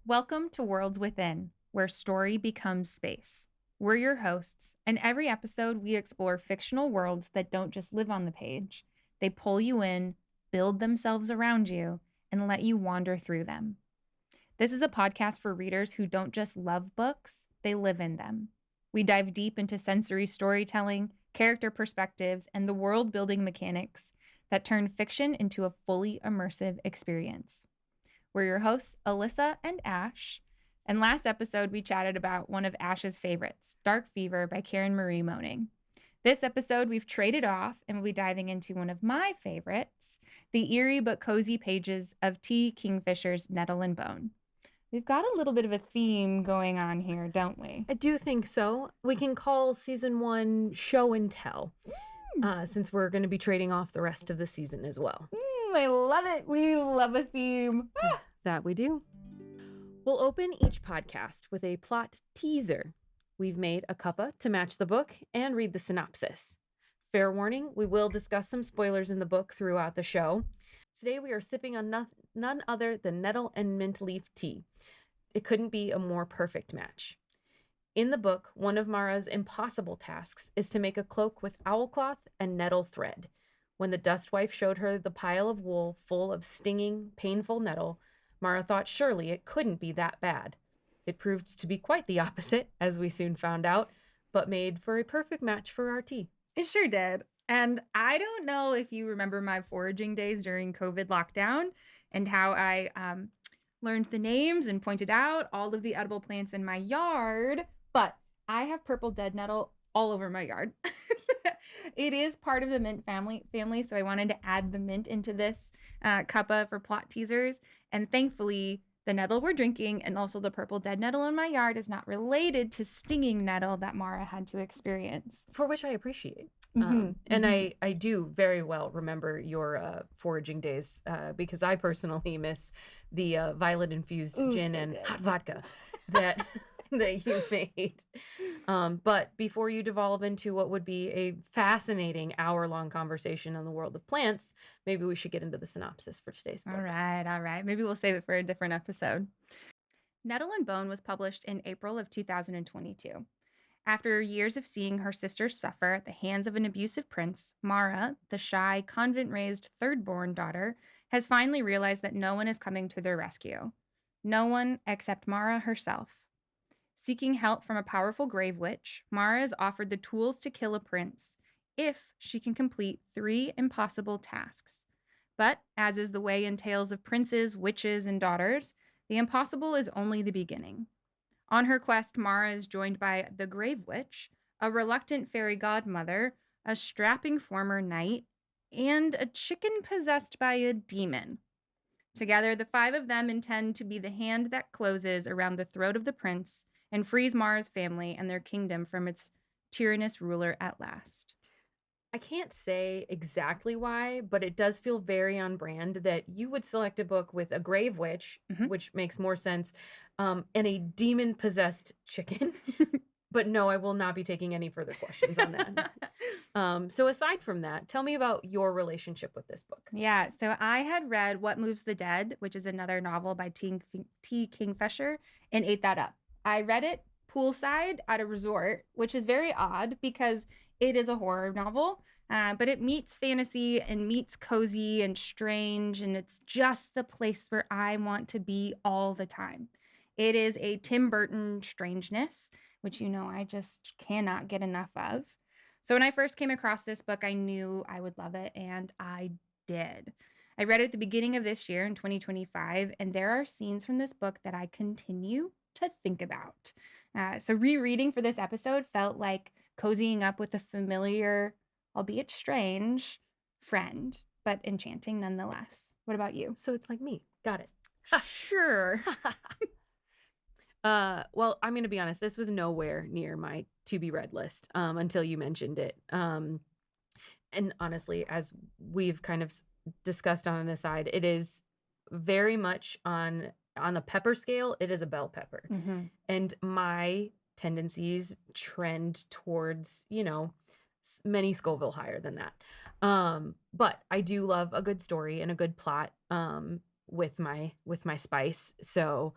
Welcome to Worlds Within, where story becomes space. We're your hosts, and every episode we explore fictional worlds that don't just live on the page. They pull you in, build themselves around you, and let you wander through them. This is a podcast for readers who don't just love books, they live in them. We dive deep into sensory storytelling, character perspectives, and the world building mechanics that turn fiction into a fully immersive experience. We're your hosts, Alyssa and Ash. And last episode, we chatted about one of Ash's favorites, Dark Fever by Karen Marie Moning. This episode, we've traded off and we'll be diving into one of my favorites, the eerie but cozy pages of T. Kingfisher's Nettle Bone. We've got a little bit of a theme going on here, don't we? I do think so. We can call season 1 show and tell, since we're going to be trading off the rest of the season as well. I love it. We love a theme. That we do. We'll open each podcast with a plot teaser. We've made a cuppa to match the book and read the synopsis. Fair warning, we will discuss some spoilers in the book throughout the show. Today we are sipping on none other than nettle and mint leaf tea. It couldn't be a more perfect match. In the book, one of Mara's impossible tasks is to make a cloak with owlcloth and nettle thread. When the dust wife showed her the pile of wool full of stinging, painful nettle, Mara thought surely it couldn't be that bad. It proved to be quite the opposite, as we soon found out, but made for a perfect match for our tea. It sure did. And I don't know if you remember my foraging days during COVID lockdown and how I learned the names and pointed out all of the edible plants in my yard, but I have purple dead nettle all over my yard. It is part of the mint family, so I wanted to add the mint into this cuppa for plot teasers. And thankfully, the nettle we're drinking and also the purple dead nettle in my yard is not related to stinging nettle that Mara had to experience. For which I appreciate. And I do very well remember your foraging days because I personally miss the violet-infused gin so and good. Hot vodka that you made. But before you devolve into what would be a fascinating hour-long conversation on the world of plants, maybe we should get into the synopsis for today's book. All right. Maybe we'll save it for a different episode. Nettle Bone was published in April of 2022. After years of seeing her sister suffer at the hands of an abusive prince, Mara, the shy, convent-raised third-born daughter, has finally realized that no one is coming to their rescue. No one except Mara herself. Seeking help from a powerful grave witch, Mara is offered the tools to kill a prince if she can complete 3 impossible tasks. But, as is the way in tales of princes, witches, and daughters, the impossible is only the beginning. On her quest, Mara is joined by the grave witch, a reluctant fairy godmother, a strapping former knight, and a chicken possessed by a demon. Together, the 5 of them intend to be the hand that closes around the throat of the prince and frees Mara's family and their kingdom from its tyrannous ruler at last. I can't say exactly why, but it does feel very on brand that you would select a book with a grave witch, which makes more sense, and a demon-possessed chicken. But no, I will not be taking any further questions on that. So aside from that, tell me about your relationship with this book. Yeah, so I had read What Moves the Dead, which is another novel by T. Kingfisher, and ate that up. I read it poolside at a resort, which is very odd because it is a horror novel, but it meets fantasy and meets cozy and strange, and it's just the place where I want to be all the time. It is a Tim Burton strangeness, which I just cannot get enough of. So when I first came across this book, I knew I would love it, and I did. I read it at the beginning of this year in 2025, and there are scenes from this book that I continue to think about. So rereading for this episode felt like cozying up with a familiar, albeit strange, friend, but enchanting nonetheless. What about you? So it's like me. Got it. Sure. Well, I'm going to be honest. This was nowhere near my to-be-read list until you mentioned it. And honestly, as we've kind of discussed on an aside, it is very much on the pepper scale. It is a bell pepper. And my tendencies trend towards, many Scoville higher than that. But I do love a good story and a good plot with my spice. So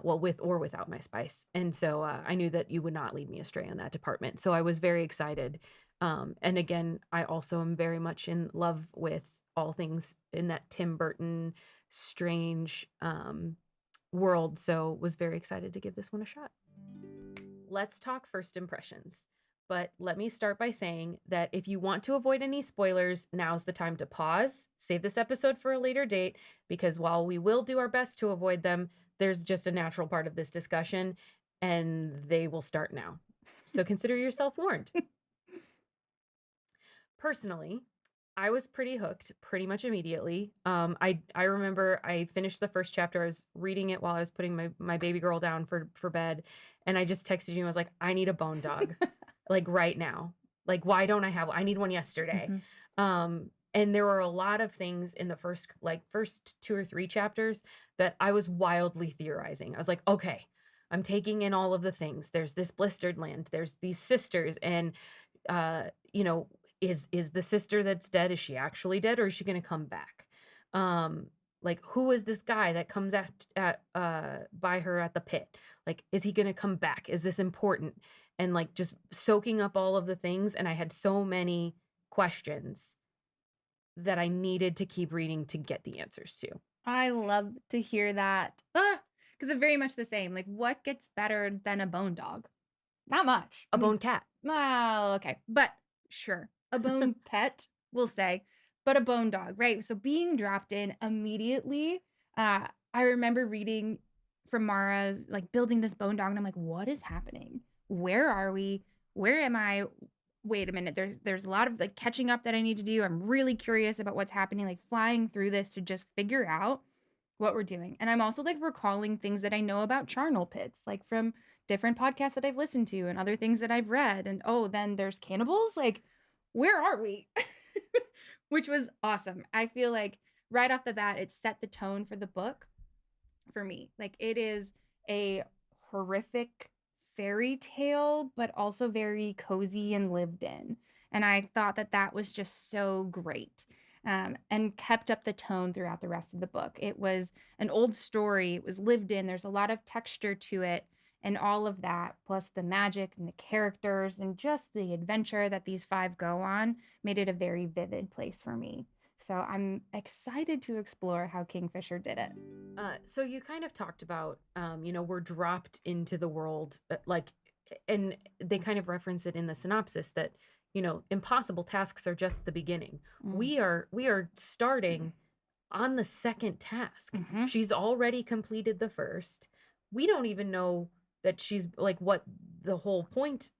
well, with or without my spice. And so I knew that you would not lead me astray on that department. So I was very excited. And again, I also am very much in love with all things in that Tim Burton strange world. So was very excited to give this one a shot. Let's talk first impressions. But let me start by saying that if you want to avoid any spoilers, now's the time to pause, save this episode for a later date, because while we will do our best to avoid them, there's just a natural part of this discussion, and they will start now. So consider yourself warned. Personally, I was pretty hooked pretty much immediately. I remember I finished the first chapter. I was reading it while I was putting my baby girl down for bed, and I just texted you and was like, I need a bone dog. Like right now. Like, why don't I need one yesterday. And there were a lot of things in the first 2 or 3 chapters that I was wildly theorizing. I was like, okay, I'm taking in all of the things. There's this blistered land. There's these sisters. And, you know, is the sister that's dead, is she actually dead, or is she going to come back? Like, who is this guy that comes at by her at the pit? Like, is he going to come back? Is this important? And like just soaking up all of the things. And I had so many questions that I needed to keep reading to get the answers to. I love to hear that. Because I'm very much the same. Like, what gets better than a bone dog? Not much. A bone cat. Well, okay. But sure. A bone pet, we'll say. But a bone dog, right? So being dropped in immediately, I remember reading from Mara's, like, building this bone dog. And I'm like, what is happening? Where are we? Where am I? Wait a minute. There's a lot of like catching up that I need to do. I'm really curious about what's happening, like flying through this to just figure out what we're doing. And I'm also like recalling things that I know about charnel pits, like from different podcasts that I've listened to and other things that I've read. And oh, then there's cannibals. Like, where are we? Which was awesome. I feel like right off the bat, it set the tone for the book for me. Like, it is a horrific fairy tale, but also very cozy and lived in. And I thought that that was just so great, and kept up the tone throughout the rest of the book. It was an old story, it was lived in, there's a lot of texture to it, and all of that, plus the magic and the characters and just the adventure that these 5 go on, made it a very vivid place for me. So I'm excited to explore how Kingfisher did it. So you kind of talked about, we're dropped into the world, and they kind of reference it in the synopsis that, impossible tasks are just the beginning. We are starting on the second task. She's already completed the first. We don't even know that she's like what the whole point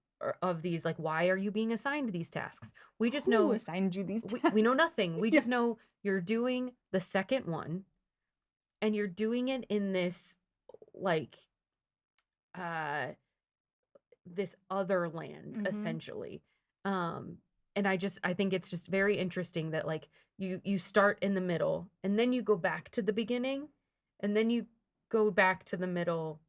of these, like, why are you being assigned these tasks? We just know Who assigned you these tasks? we know nothing. We just know you're doing the second one, and you're doing it in this like this other land essentially. And I think it's just very interesting that like you start in the middle and then you go back to the beginning and then you go back to the middle,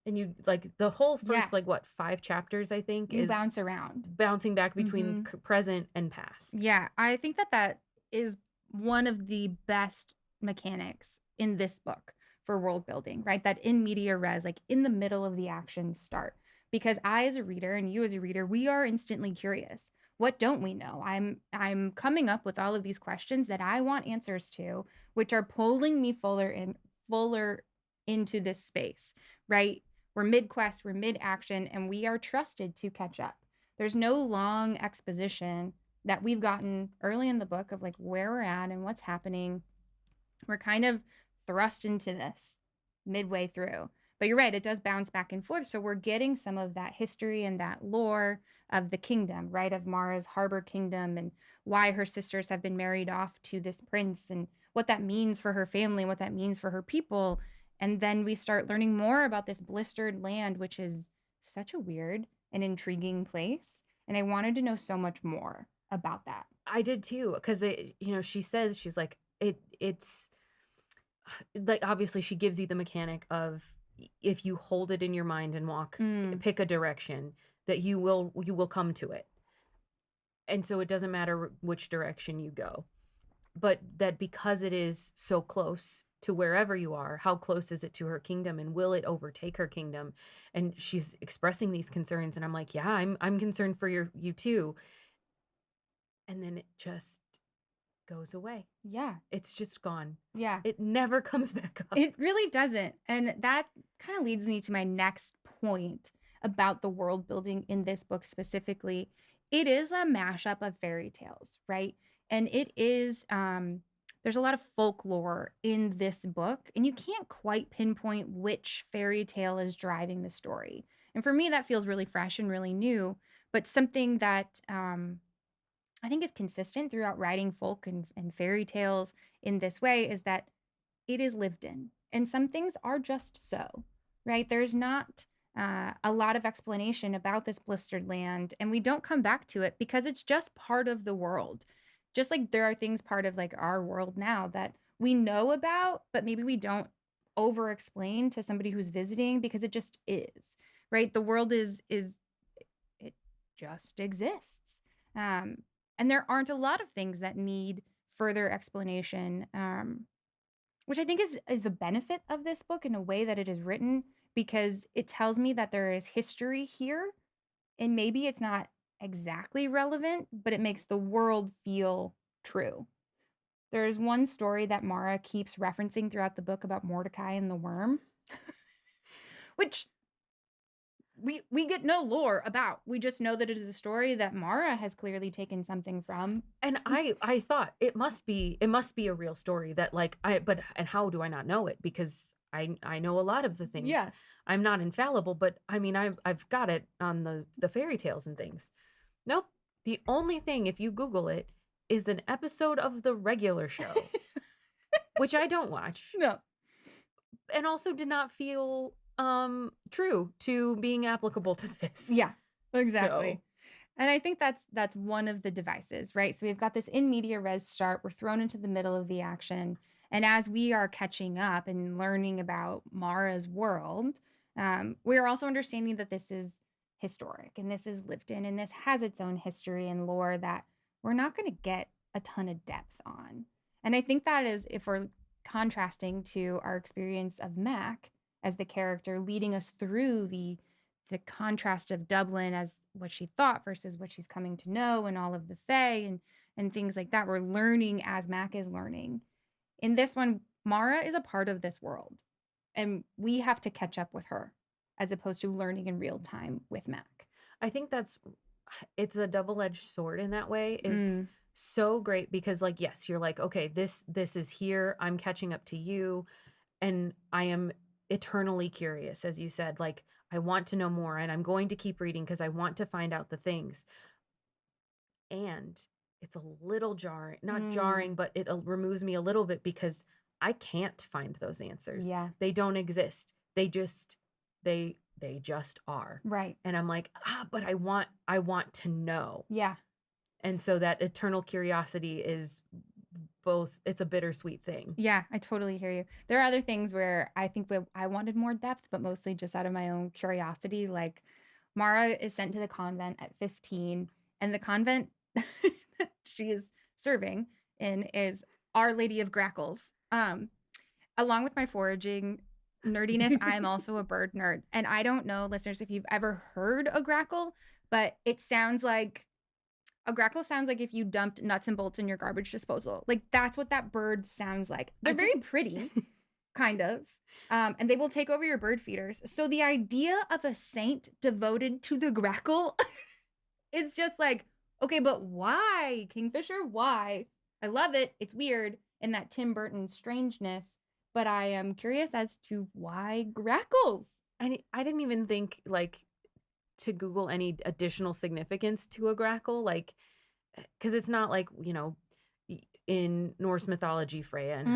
and you like the whole first 5 chapters I think You is bounce around. bouncing back between present and past. Yeah, I think that is one of the best mechanics in this book for world building, right? That in media res, like in the middle of the action start. Because I as a reader and you as a reader, we are instantly curious. What don't we know? I'm coming up with all of these questions that I want answers to, which are pulling me fuller into this space, right? We're mid-quest, we're mid-action, and we are trusted to catch up. There's no long exposition that we've gotten early in the book of like where we're at and what's happening. We're kind of thrust into this midway through. But you're right, it does bounce back and forth. So we're getting some of that history and that lore of the kingdom, right? Of Mara's harbor kingdom and why her sisters have been married off to this prince and what that means for her family, what that means for her people. And then we start learning more about this blistered land, which is such a weird and intriguing place. And I wanted to know so much more about that. I did too, because she says, she's like, it's like, obviously she gives you the mechanic of if you hold it in your mind and pick a direction, that you will come to it. And so it doesn't matter which direction you go, but that because it is so close to wherever you are? How close is it to her kingdom, and will it overtake her kingdom? And she's expressing these concerns, and I'm like, yeah, I'm concerned for you too. And then it just goes away. Yeah. It's just gone. Yeah. It never comes back up. It really doesn't. And that kind of leads me to my next point about the world building in this book specifically. It is a mashup of fairy tales, right? And it is, there's a lot of folklore in this book, and you can't quite pinpoint which fairy tale is driving the story. And for me, that feels really fresh and really new, but something that I think is consistent throughout writing folk and fairy tales in this way is that it is lived in. And some things are just so, right? There's not a lot of explanation about this blistered land, and we don't come back to it because it's just part of the world. Just like there are things part of like our world now that we know about, but maybe we don't over explain to somebody who's visiting because it just is, right? The world is it just exists. And there aren't a lot of things that need further explanation. Which I think is a benefit of this book in a way that it is written, because it tells me that there is history here, and maybe it's not exactly relevant, but it makes the world feel true. There is one story that Mara keeps referencing throughout the book about Mordecai and the worm, which we get no lore about. We just know that it is a story that Mara has clearly taken something from. And I thought it must be a real story that like and how do I not know it? Because I know a lot of the things. Yeah. I'm not infallible, but I mean I've got it on the fairy tales and things. Nope. The only thing, if you Google it, is an episode of the regular show, which I don't watch. No. And also did not feel true to being applicable to this. Yeah, exactly. So. And I think that's one of the devices, right? So we've got this in media res start. We're thrown into the middle of the action. And as we are catching up and learning about Mara's world, we are also understanding that this is historic and this is lived in and this has its own history and lore that we're not going to get a ton of depth on. And I think that is, if we're contrasting to our experience of Mac as the character leading us through the contrast of Dublin as what she thought versus what she's coming to know, and all of the Fae and things like that. We're learning as Mac is learning. In this one, Mara is a part of this world, and we have to catch up with her as opposed to learning in real time with Mac. I think it's a double-edged sword in that way. It's so great because like, yes, you're like, okay, this is here. I'm catching up to you, and I am eternally curious, as you said, like I want to know more, and I'm going to keep reading because I want to find out the things. And it's a little jarring, not jarring, but it removes me a little bit because I can't find those answers. Yeah. They don't exist. They just are. Right. And I'm like, but I want to know. Yeah. And so that eternal curiosity is both, it's a bittersweet thing. Yeah, I totally hear you. There are other things where I think I wanted more depth, but mostly just out of my own curiosity. Like Mara is sent to the convent at 15, and the convent that she is serving in is Our Lady of Grackles. Along with my foraging nerdiness, I'm also a bird nerd. And I don't know, listeners, if you've ever heard a grackle, but it sounds like a grackle sounds like if you dumped nuts and bolts in your garbage disposal. Like that's what that bird sounds like. They're very pretty, kind of. And they will take over your bird feeders. So the idea of a saint devoted to the grackle is just like, okay, but why, Kingfisher? Why? I love it. It's weird in that Tim Burton strangeness, but I am curious as to why grackles. I didn't even think like to Google any additional significance to a grackle, like, because it's not like, you know, in Norse mythology, Freya and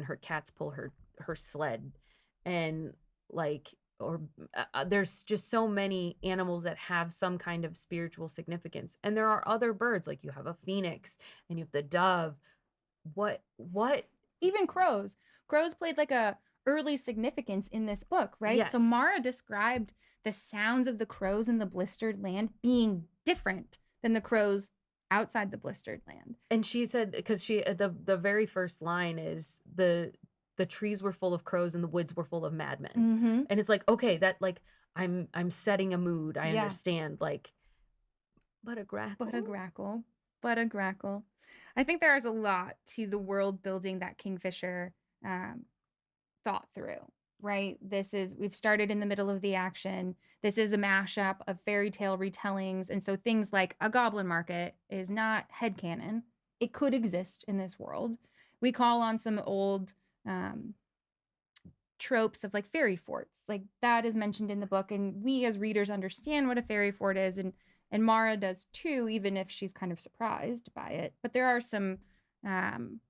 her cats pull her sled, and like, or there's just so many animals that have some kind of spiritual significance, and there are other birds, like you have a phoenix and you have the dove. What even crows played like a early significance in this book, right? Yes. So Mara described the sounds of the crows in the blistered land being different than the crows outside the blistered land. And she said, because the very first line is the the trees were full of crows and the woods were full of madmen. Mhm. And it's like, okay, that like I'm setting a mood. I Yeah. understand. Like, but a But a grackle? grackle. But a grackle. I think there is a lot to the world building that Kingfisher um, thought through, right? We've started in the middle of the action. This is a mashup of fairy tale retellings. And so things like a goblin market is not headcanon. It could exist in this world. We call on some old um, tropes of like fairy forts. Like that is mentioned in the book. And we as readers understand what a fairy fort is. And Mara does too, even if she's kind of surprised by it. But there are some um,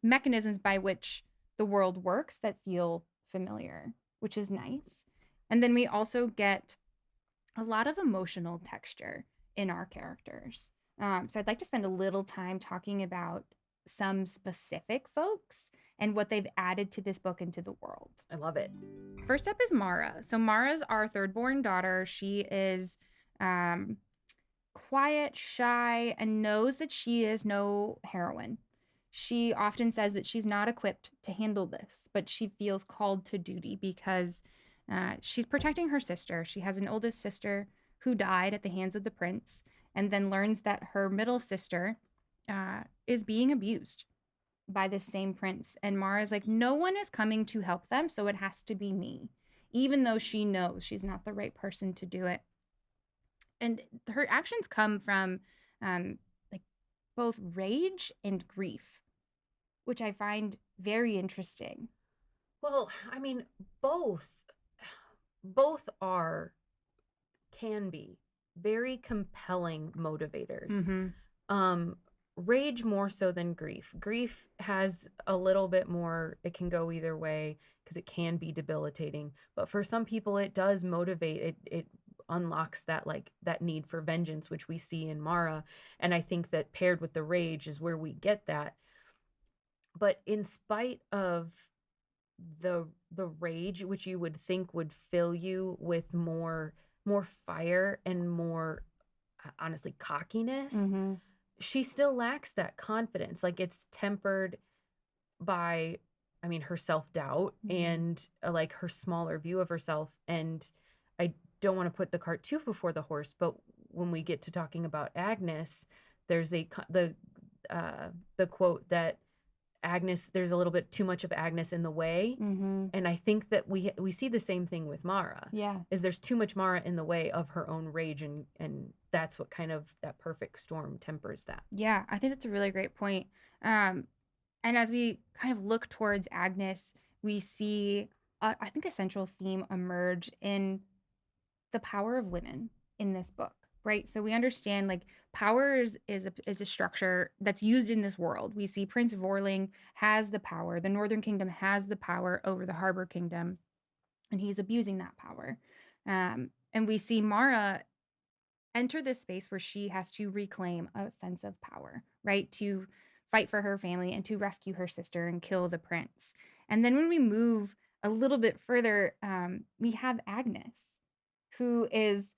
mechanisms by which the world works that feel familiar, which is nice. And then we also get a lot of emotional texture in our characters. So I'd like to spend a little time talking about some specific folks and what they've added to this book and to the world. I love it. First up is Mara. So Mara's our third born daughter. She is um, quiet, shy, and knows that she is no heroine. She often says that she's not equipped to handle this, but she feels called to duty because she's protecting her sister. She has an oldest sister who died at the hands of the prince, and then learns that her middle sister is being abused by this same prince. And Mara's like, no one is coming to help them, so it has to be me, even though she knows she's not the right person to do it. And her actions come from like both rage and grief, which I find very interesting. Well, I mean, both are can be very compelling motivators. Mm-hmm. Um, Rage more so than grief. Grief has a little bit more, it can go either way because it can be debilitating. But for some people it does motivate. It unlocks that like that need for vengeance, which we see in Mara. And I think that paired with the rage is where we get that. But in spite of the rage, which you would think would fill you with more fire and more honestly cockiness, Mm-hmm. she still lacks that confidence. Like it's tempered by, I mean, her self-doubt Mm-hmm. and like her smaller view of herself. And I don't want to put the cart too before the horse, but when we get to talking about Agnes, there's the quote that Agnes, there's a little bit too much of Agnes in the way. Mm-hmm. And I think that we see the same thing with Mara. Yeah. Is there's too much Mara in the way of her own rage, and that's what kind of that perfect storm tempers that. Yeah, I think that's a really great point. Um, and as we kind of look towards Agnes, we see, I think, a central theme emerge in the power of women in this book, right? So we understand like power is a structure that's used in this world. We see Prince Vorling has the power, the Northern Kingdom has the power over the Harbor Kingdom, and he's abusing that power. And we see Mara enter this space where she has to reclaim a sense of power, right? To fight for her family and to rescue her sister and kill the prince. And then when we move a little bit further, we have Agnes, who is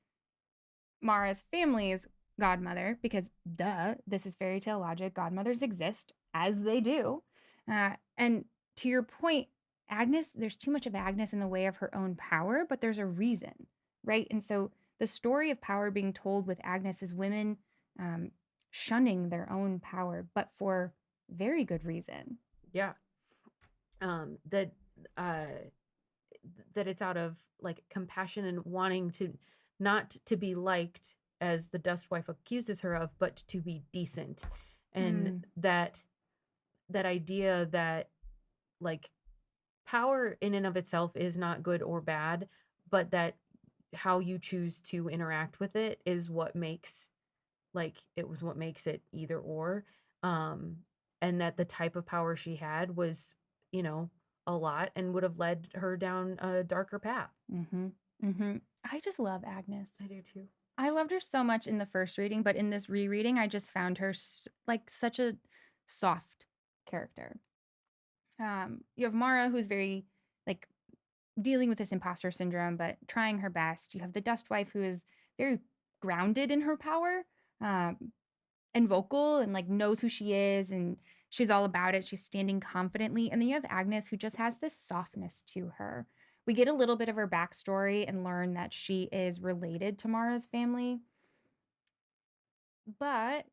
Mara's family's godmother, because duh, this is fairy tale logic. Godmothers exist as they do. And to your point, Agnes, there's too much of Agnes in the way of her own power, but there's a reason, right? And so the story of power being told with Agnes is women um, shunning their own power, but for very good reason. Yeah. That uh that it's out of like compassion and wanting to not to be liked as the dust wife accuses her of, but to be decent. And Mm, that idea that like power in and of itself is not good or bad, but that how you choose to interact with it is what makes what makes it either or. Um, and that the type of power she had was, you know, a lot and would have led her down a darker path. mm-hmm, mm-hmm. I just love Agnes. I do too. I loved her so much in the first reading, but in this rereading, I just found her like such a soft character. You have Mara, who's very like dealing with this imposter syndrome, but trying her best. You have the Dust Wife, who is very grounded in her power, um, and vocal, and like knows who she is, and She's all about it. She's standing confidently. And then you have Agnes, who just has this softness to her. We get a little bit of her backstory and learn that she is related to Mara's family. But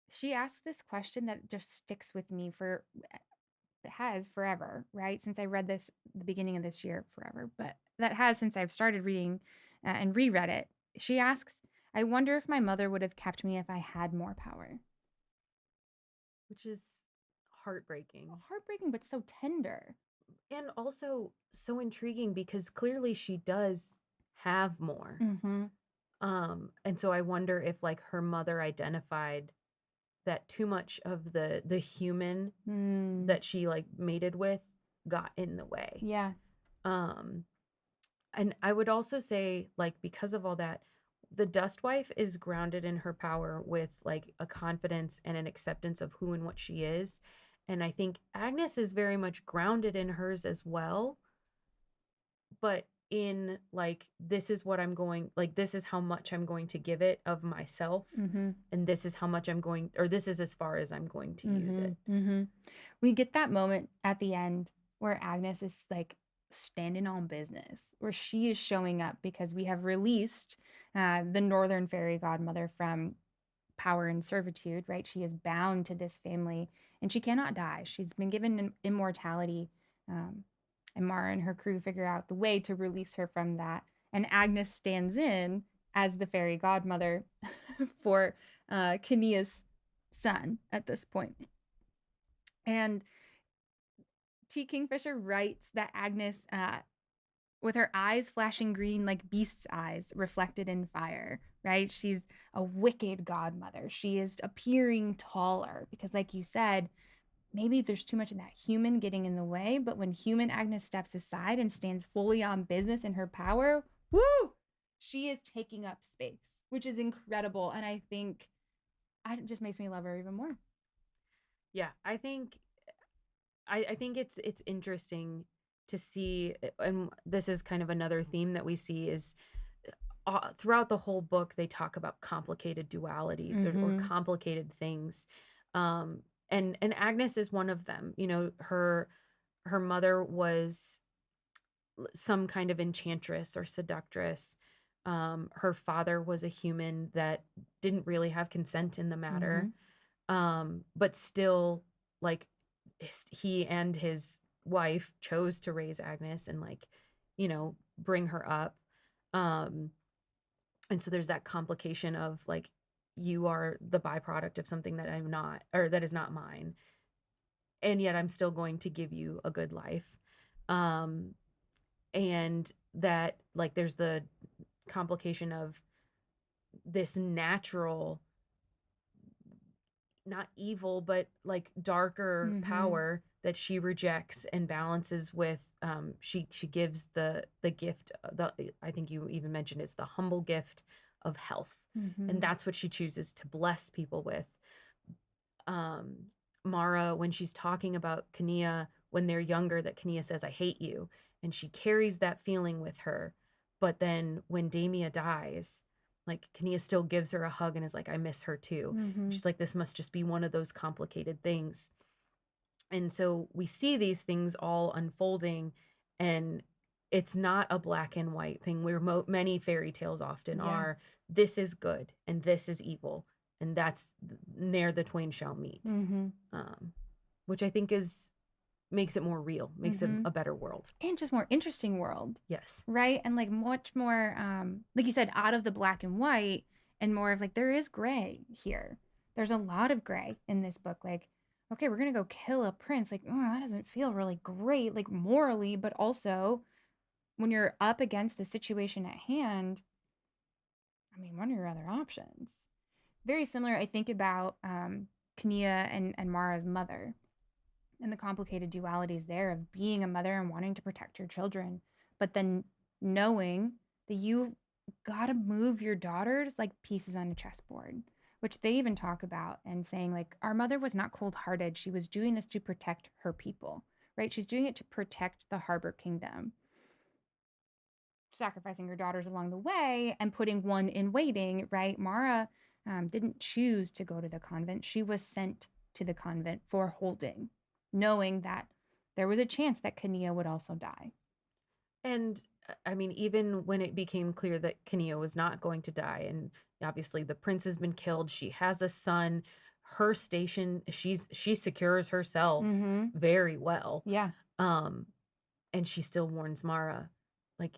she asks this question that just sticks with me for has forever, right? Since I read this the beginning of this year, forever, but that has since I've started reading and reread it. She asks, I wonder if my mother would have kept me if I had more power. Which is heartbreaking. Heartbreaking, but so tender. And also so intriguing because clearly she does have more. Mm-hmm. And so I wonder if like her mother identified that too much of the human that she like mated with got in the way. Yeah. And I would also say, like, because of all that, the Dust Wife is grounded in her power with like a confidence and an acceptance of who and what she is. And I think Agnes is very much grounded in hers as well, but in like, this is what I'm going, like, this is how much I'm going to give it of myself. Mm-hmm. And this is how much I'm going, or this is as far as I'm going to use it. Mm-hmm. We get that moment at the end where Agnes is like standing on business, where she is showing up because we have released the Northern Fairy Godmother from power and servitude, right? She is bound to this family and she cannot die. She's been given immortality. And Mara and her crew figure out the way to release her from that. And Agnes stands in as the fairy godmother for Kenia's son at this point. And T. Kingfisher writes that Agnes, with her eyes flashing green like beast's eyes reflected in fire, right? She's a wicked godmother. She is appearing taller because, like you said, maybe there's too much of that human getting in the way. But when human Agnes steps aside and stands fully on business in her power, woo, she is taking up space, which is incredible. And I think it just makes me love her even more. Yeah, I think it's interesting to see, and this is kind of another theme that we see is throughout the whole book they talk about complicated dualities or complicated things, and Agnes is one of them. You know, her mother was some kind of enchantress or seductress. Her father was a human that didn't really have consent in the matter, but still, like, he and his wife chose to raise Agnes and, like, you know, bring her up. And so there's that complication of like, you are the byproduct of something that I'm not, or that is not mine, and yet I'm still going to give you a good life. And that, like, there's the complication of this natural, not evil, but like darker power that she rejects and balances with, she gives the gift, I think you even mentioned it's the humble gift of health, and that's what she chooses to bless people with. Mara, when she's talking about Kenia when they're younger, that Kenia says, I hate you, and she carries that feeling with her, but then when Damia dies, like, Kenia still gives her a hug and is like, I miss her too. She's like, this must just be one of those complicated things. And so we see these things all unfolding, and it's not a black and white thing where many fairy tales often are. This is good and this is evil, and that's ne'er the twain shall meet. Which I think makes it more real, makes it a better world. And just more interesting world. Yes. Right? And like much more, like you said, out of the black and white, and more of like, there is gray here. There's a lot of gray in this book. Like, okay, we're going to go kill a prince. Like, oh, that doesn't feel really great, like morally, but also when you're up against the situation at hand, I mean, what are your other options? Very similar, I think, about Kenia and Mara's mother and the complicated dualities there of being a mother and wanting to protect your children, but then knowing that you got to move your daughters like pieces on a chessboard, which they even talk about, and saying, like, our mother was not cold-hearted. She was doing this to protect her people, right? She's doing it to protect the Harbor Kingdom, sacrificing her daughters along the way and putting one in waiting, right? Mara didn't choose to go to the convent. She was sent to the convent for holding, knowing that there was a chance that Kania would also die. And I mean, even when it became clear that Kania was not going to die, and obviously the prince has been killed, she has a son, her station, she secures herself Mm-hmm. very well. Yeah. Um, and she still warns Mara, like,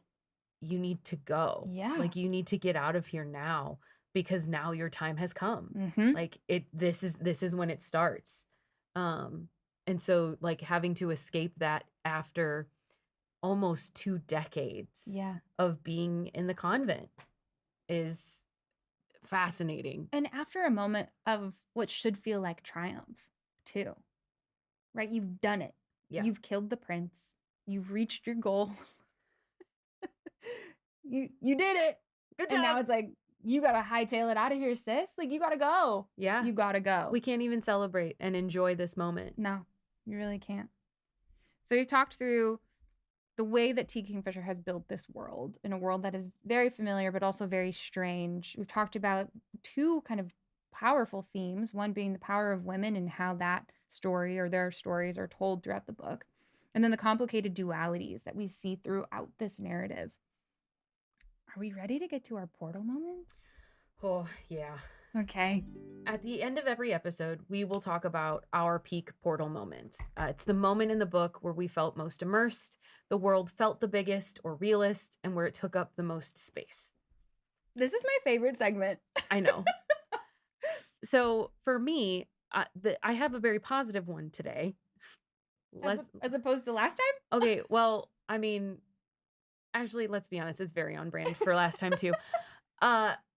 you need to go. Yeah. Like, you need to get out of here now because now your time has come. Mm-hmm. Like this is when it starts. Um, and so like having to escape that after almost 2 decades Yeah. of being in the convent is fascinating. And after a moment of what should feel like triumph, too, right? You've done it. Yeah. You've killed the prince. You've reached your goal. You did it. Good And now job. it's like, you gotta hightail it out of here, sis. Like, you gotta go. Yeah. You gotta go. We can't even celebrate and enjoy this moment. No, you really can't. So we've talked through the way that T. Kingfisher has built this world, in a world that is very familiar but also very strange. We've talked about two kind of powerful themes, one being the power of women and how that story or their stories are told throughout the book, and then the complicated dualities that we see throughout this narrative. Are we ready to get to our portal moments? Oh, yeah. Okay. At the end of every episode, we will talk about our peak portal moments. It's the moment in the book where we felt most immersed, the world felt the biggest or realest, and where it took up the most space. This is my favorite segment. I know. So for me, I have a very positive one today. As opposed to last time? Okay, well, I mean, actually, let's be honest, it's very on brand for last time too.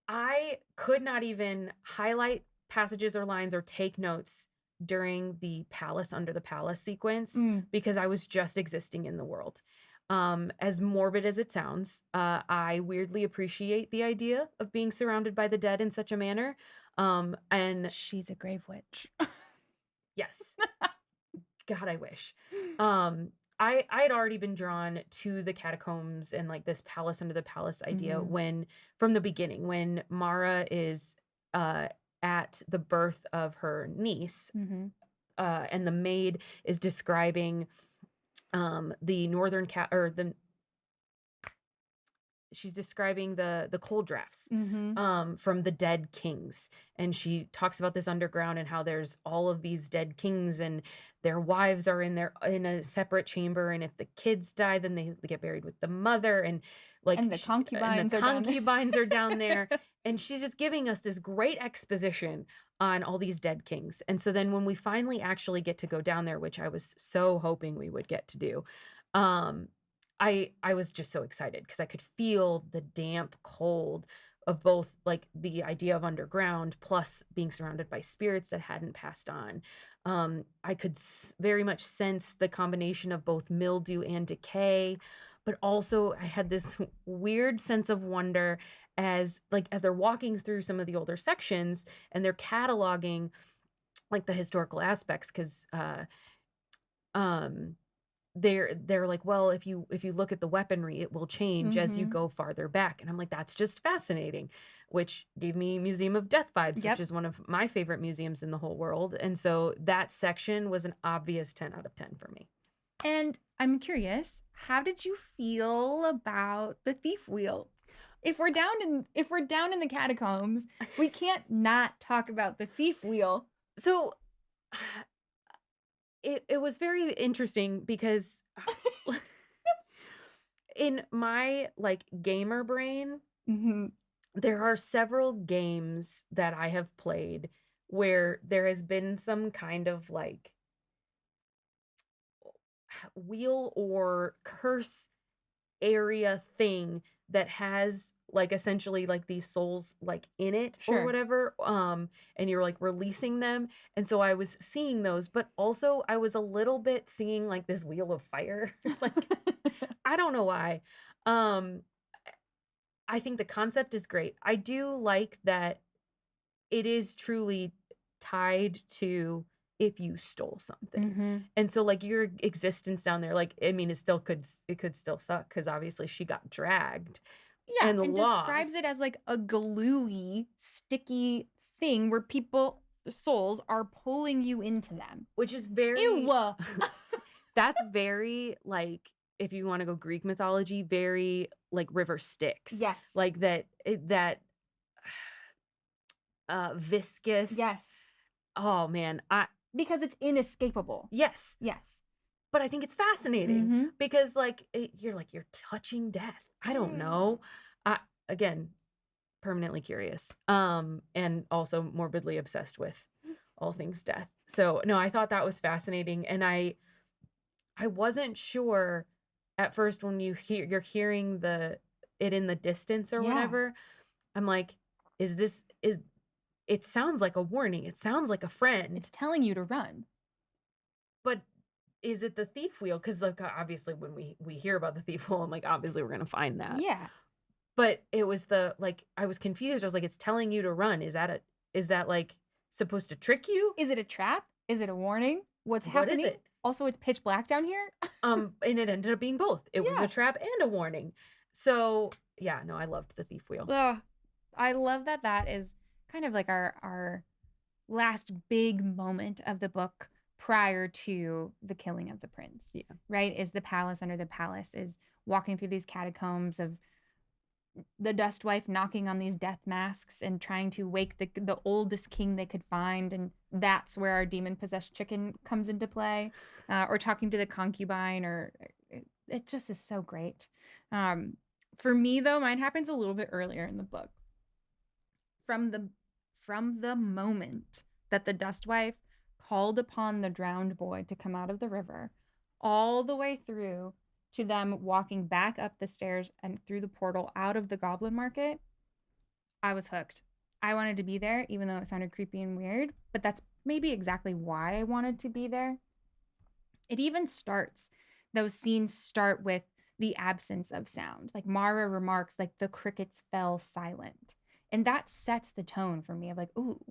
I could not even highlight passages or lines or take notes during the palace under the palace sequence because I was just existing in the world. As morbid as it sounds, I weirdly appreciate the idea of being surrounded by the dead in such a manner. And She's a grave witch. yes, God, I wish. I had already been drawn to the catacombs and like this palace under the palace idea when from the beginning, when Mara is at the birth of her niece, and the maid is describing the northern or the she's describing the cold drafts from the dead kings, and she talks about this underground and how there's all of these dead kings and their wives are in a separate chamber, and if the kids die then they get buried with the mother, and like And the concubines are down there. And she's just giving us this great exposition on all these dead kings. And so then when we finally actually get to go down there, which I was so hoping we would get to do, I was just so excited because I could feel the damp cold of both like the idea of underground plus being surrounded by spirits that hadn't passed on. I could very much sense the combination of both mildew and decay, but also I had this weird sense of wonder as they're walking through some of the older sections and they're cataloging like the historical aspects because they're like, well, if you look at the weaponry, it will change as you go farther back. And I'm like, that's just fascinating, which gave me Museum of Death vibes, which is one of my favorite museums in the whole world. And so that section was an obvious 10 out of 10 for me. And I'm curious, how did you feel about the thief wheel? If we're down in the catacombs, we can't not talk about the thief wheel. So it was very interesting because in my like gamer brain, there are several games that I have played where there has been some kind of like wheel or curse area thing that has like essentially like these souls like in it or whatever, and you're like releasing them. And so I was seeing those, but also I was a little bit seeing like this wheel of fire. Like I don't know why. I think the concept is great. I do like that it is truly tied to if you stole something. And so like your existence down there, like I mean it could still suck because obviously she got dragged. And describes it as like a gluey, sticky thing where people souls are pulling you into them. Which is very... Ew. That's very, like, if you want to go Greek mythology, very, like, river Styx. Yes. Like, that viscous. Yes. Oh, man. Because it's inescapable. Yes. Yes. But I think it's fascinating because, like, you're touching death. I don't know. Again, permanently curious. And also morbidly obsessed with all things death. So, no, I thought that was fascinating. And I wasn't sure at first when you're hearing it in the distance or whatever. I'm like, it sounds like a warning. It sounds like a friend. It's telling you to run. But is it the thief wheel? Because, like, obviously when we hear about the thief wheel, I'm like, obviously we're going to find that. Yeah. But it was I was confused. I was like, it's telling you to run. Is that like supposed to trick you? Is it a trap? Is it a warning? What's happening? What is it? Also, it's pitch black down here. And it ended up being both. It was a trap and a warning. So, yeah, no, I loved the thief wheel. I love that is kind of like our last big moment of the book prior to the killing of the prince. Yeah. Right? Is the palace under the palace, is walking through these catacombs of the dust wife knocking on these death masks and trying to wake the oldest king they could find. And that's where our demon-possessed chicken comes into play. Or talking to the concubine, or it just is so great. For me, though, mine happens a little bit earlier in the book. From the moment that the dust wife called upon the drowned boy to come out of the river, all the way through to them walking back up the stairs and through the portal out of the goblin market, I was hooked. I wanted to be there, even though it sounded creepy and weird, but that's maybe exactly why I wanted to be there. It even starts, those scenes start with the absence of sound. Like Mara remarks, like, the crickets fell silent. And that sets the tone for me of like, ooh,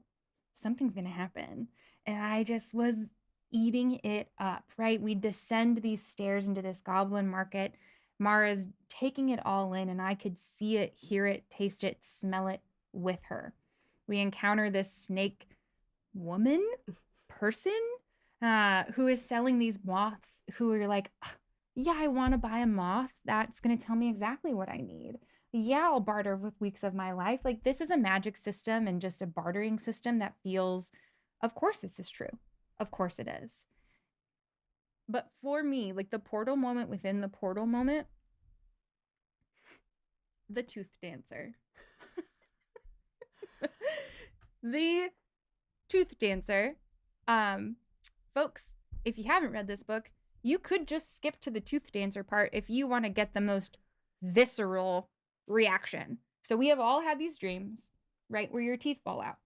something's going to happen. And I just was eating it up, right? We descend these stairs into this goblin market. Mara's taking it all in, and I could see it, hear it, taste it, smell it with her. We encounter this snake woman person who is selling these moths, who are like, yeah, I want to buy a moth. That's going to tell me exactly what I need. Yeah, I'll barter with weeks of my life. Like, this is a magic system and just a bartering system that feels, of course this is true. Of course it is. But for me, like, the portal moment within the portal moment, the tooth dancer. The tooth dancer. Folks, if you haven't read this book, you could just skip to the tooth dancer part if you want to get the most visceral reaction. So we have all had these dreams, right, where your teeth fall out.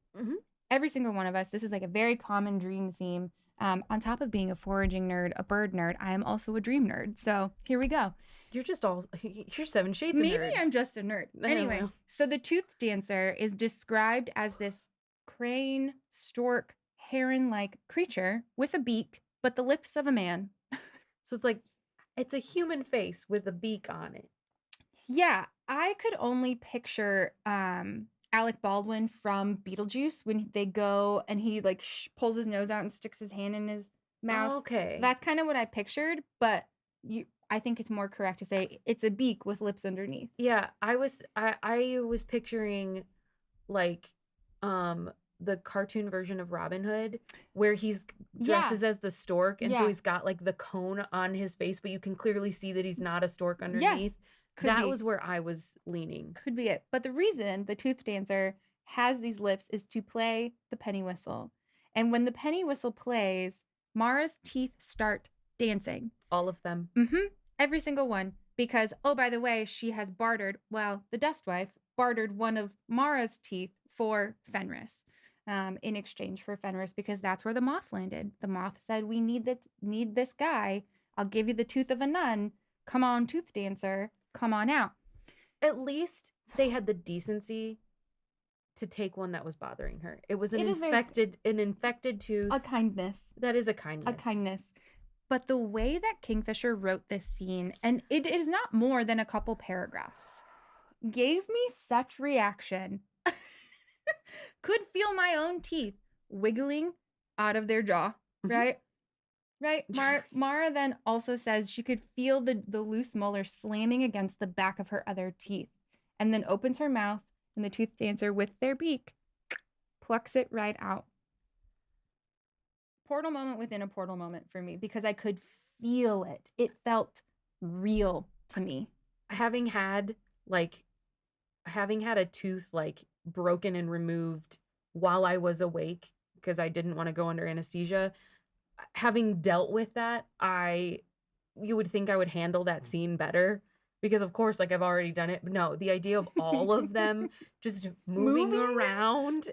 Every single one of us. This is like a very common dream theme. On top of being a foraging nerd, a bird nerd, I am also a dream nerd. So here we go. You're 7 shades of nerd. Maybe I'm just a nerd. Anyway, so the tooth dancer is described as this crane, stork, heron-like creature with a beak, but the lips of a man. So it's a human face with a beak on it. Yeah, I could only picture Alec Baldwin from Beetlejuice when they go and he like pulls his nose out and sticks his hand in his mouth. Okay. That's kind of what I pictured, but I think it's more correct to say it's a beak with lips underneath. Yeah, I was picturing like the cartoon version of Robin Hood where he's dresses as the stork, and so he's got like the cone on his face, but you can clearly see that he's not a stork underneath. Yes, that was where I was leaning. Could be it. But the reason the tooth dancer has these lips is to play the penny whistle. And when the penny whistle plays, Mara's teeth start dancing. All of them. Every single one. Because, oh, by the way, she has bartered, well, the dust wife bartered one of Mara's teeth for Fenris. In exchange for Fenris, because that's where the moth landed. The moth said, we need this guy. I'll give you the tooth of a nun. Come on, tooth dancer. Come on out. At least they had the decency to take one that was bothering her. It was an infected tooth. A kindness. That is a kindness. A kindness. But the way that Kingfisher wrote this scene, and it is not more than a couple paragraphs, gave me such reaction. Could feel my own teeth wiggling out of their jaw, right? Right. Mara then also says she could feel the loose molar slamming against the back of her other teeth, and then opens her mouth, and the tooth dancer, with their beak, plucks it right out. Portal moment within a portal moment for me, because I could feel it. It felt real to me. Having had a tooth like broken and removed while I was awake because I didn't want to go under anesthesia, having dealt with that, you would think I would handle that scene better because of course, like I've already done it. But no, the idea of all of them just moving around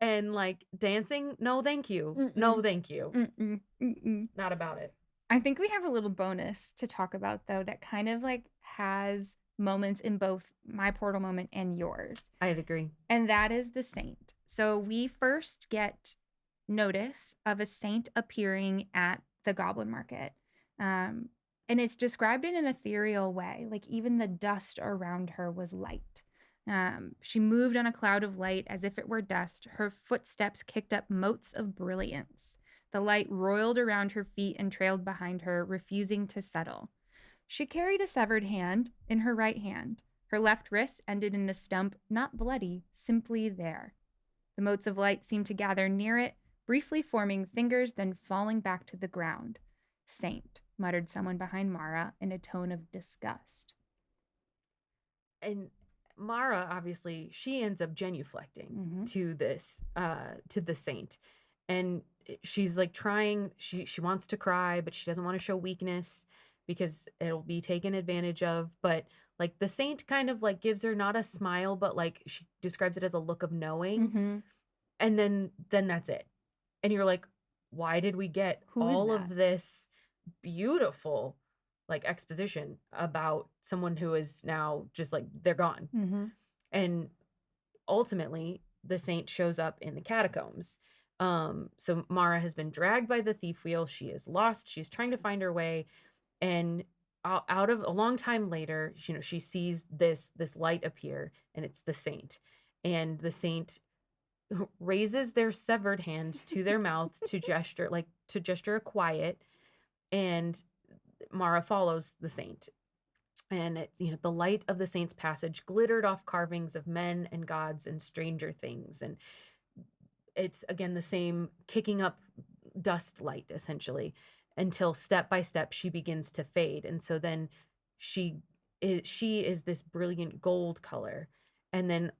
and like dancing, no, thank you. Mm-mm. No, thank you. Mm-mm. Mm-mm. Not about it. I think we have a little bonus to talk about, though, that kind of like has moments in both my portal moment and yours. I'd agree. And that is the saint. So we first get notice of a saint appearing at the goblin market. And it's described in an ethereal way. Like even the dust around her was light. She moved on a cloud of light as if it were dust. Her footsteps kicked up motes of brilliance. The light roiled around her feet and trailed behind her, refusing to settle. She carried a severed hand in her right hand. Her left wrist ended in a stump, not bloody, simply there. The motes of light seemed to gather near it, briefly forming fingers, then falling back to the ground. Saint, muttered someone behind Mara in a tone of disgust. And Mara, obviously, she ends up genuflecting to this, to the saint. And she's like trying, she wants to cry, but she doesn't want to show weakness because it'll be taken advantage of. But like the saint kind of like gives her not a smile, but like she describes it as a look of knowing. And then that's it. And you're like, why did we get all of this beautiful like exposition about someone who is now just like they're gone? And ultimately the saint shows up in the catacombs. So Mara has been dragged by the thief wheel. She is lost. She's trying to find her way. And out of a long time later, you know, she sees this light appear, and it's the saint. And the saint raises their severed hand to their mouth to gesture a quiet. And Mara follows the saint. And it's, you know, the light of the saint's passage glittered off carvings of men and gods and stranger things. And it's again the same kicking up dust light essentially, until step by step she begins to fade. And so then she is this brilliant gold color, and then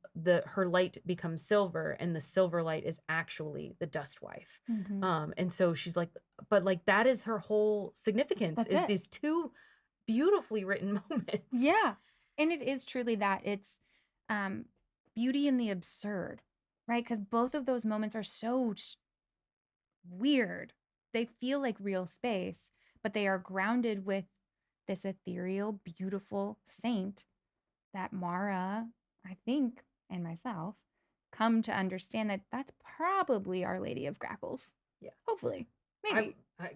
her light becomes silver, and the silver light is actually the dust wife. And so she's like, but like that is her whole significance. That's is these two beautifully written moments. Yeah. And it is truly that. It's beauty in the absurd, right? Because both of those moments are so weird. They feel like real space, but they are grounded with this ethereal, beautiful saint that Mara, I think, and myself come to understand that that's probably Our Lady of Grackles. Yeah. Hopefully. Maybe.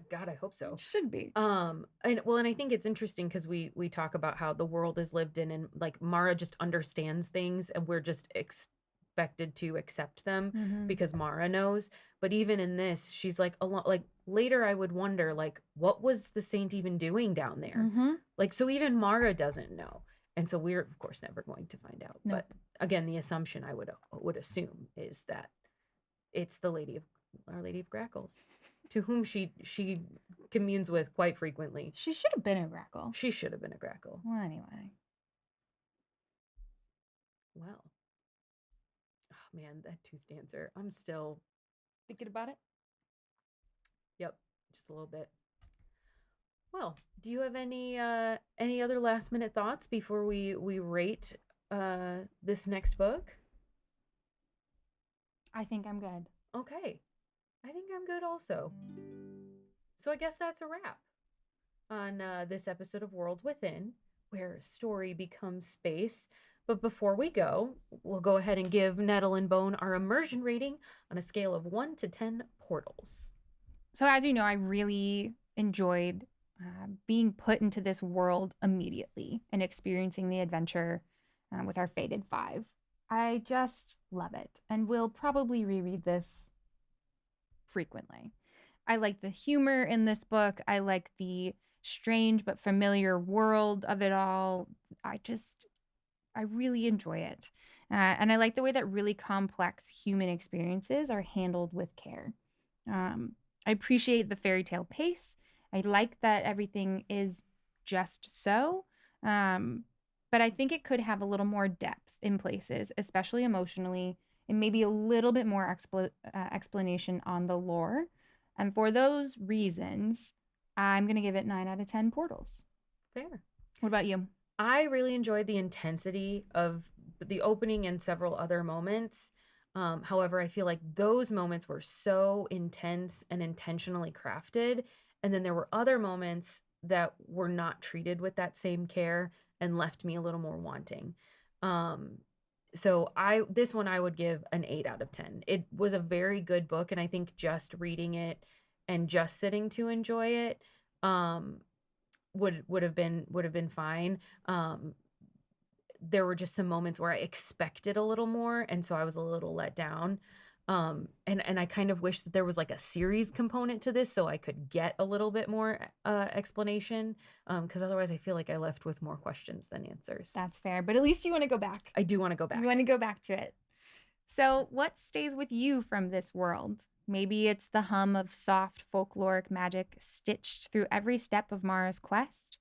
God, I hope so. It should be. And I think it's interesting because we talk about how the world is lived in, and like Mara just understands things, and we're just expected to accept them because Mara knows. But even in this, she's like later I would wonder, like, what was the saint even doing down there? Like, so even Mara doesn't know. And so we're of course never going to find out. Nope. But again, the assumption I would assume is that it's Our Lady of Grackles, to whom she communes with quite frequently. She should have been a Grackle. She should have been a Grackle. Well, anyway. Well. Oh man, that tooth dancer. I'm still thinking about it. Yep, just a little bit. Well, do you have any other last minute thoughts before we rate this next book? I think I'm good. Okay. I think I'm good also. So I guess that's a wrap on this episode of Worlds Within, where story becomes space. But before we go, we'll go ahead and give Nettle and Bone our immersion rating on a scale of 1 to 10 portals. So as you know, I really enjoyed being put into this world immediately and experiencing the adventure with our Fated 5. I just love it. And we'll probably reread this frequently. I like the humor in this book. I like the strange but familiar world of it all. I really enjoy it. And I like the way that really complex human experiences are handled with care. I appreciate the fairy tale pace. I like that everything is just so. Um, but I think it could have a little more depth in places, especially emotionally, and maybe a little bit more explanation on the lore. And for those reasons, I'm going to give it 9 out of 10 portals. Fair. What about you? I really enjoyed the intensity of the opening and several other moments. However, I feel like those moments were so intense and intentionally crafted. And then there were other moments that were not treated with that same care and left me a little more wanting. So this one I would give an 8 out of 10. It was a very good book, and I think just reading it and just sitting to enjoy it would have been fine. There were just some moments where I expected a little more, and so I was a little let down. And I kind of wish that there was like a series component to this so I could get a little bit more explanation, because otherwise I feel like I left with more questions than answers. That's fair, but at least you want to go back. I do want to go back. You want to go back to it. So, what stays with you from this world? Maybe it's the hum of soft folkloric magic stitched through every step of Mara's quest.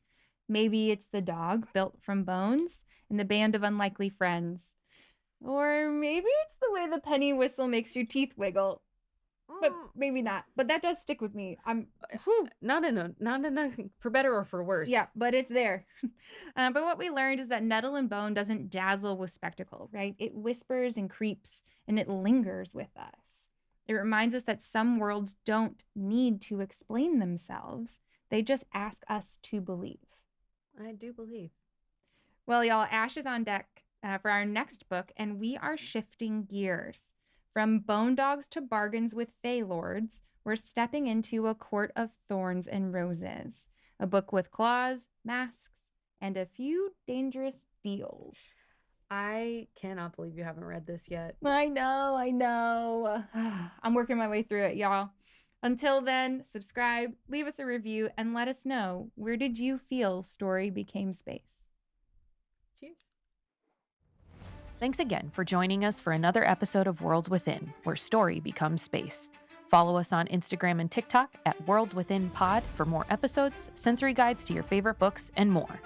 Maybe it's the dog built from bones and the band of unlikely friends. Or maybe it's the way the penny whistle makes your teeth wiggle. But maybe not. But that does stick with me. Not in a for better or for worse. Yeah, but it's there. But what we learned is that Nettle and Bone doesn't dazzle with spectacle, right? It whispers and creeps, and it lingers with us. It reminds us that some worlds don't need to explain themselves. They just ask us to believe. I do believe. Well, y'all, Ash is on deck for our next book, and we are shifting gears. From bone dogs to bargains with Fey Lords, we're stepping into A Court of Thorns and Roses, a book with claws, masks, and a few dangerous deals. I cannot believe you haven't read this yet. I know. I'm working my way through it, y'all. Until then, subscribe, leave us a review, and let us know, where did you feel story became space? Cheers. Thanks again for joining us for another episode of Worlds Within, where story becomes space. Follow us on Instagram and TikTok at Worlds Within Pod for more episodes, sensory guides to your favorite books, and more.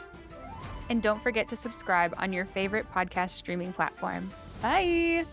And don't forget to subscribe on your favorite podcast streaming platform. Bye!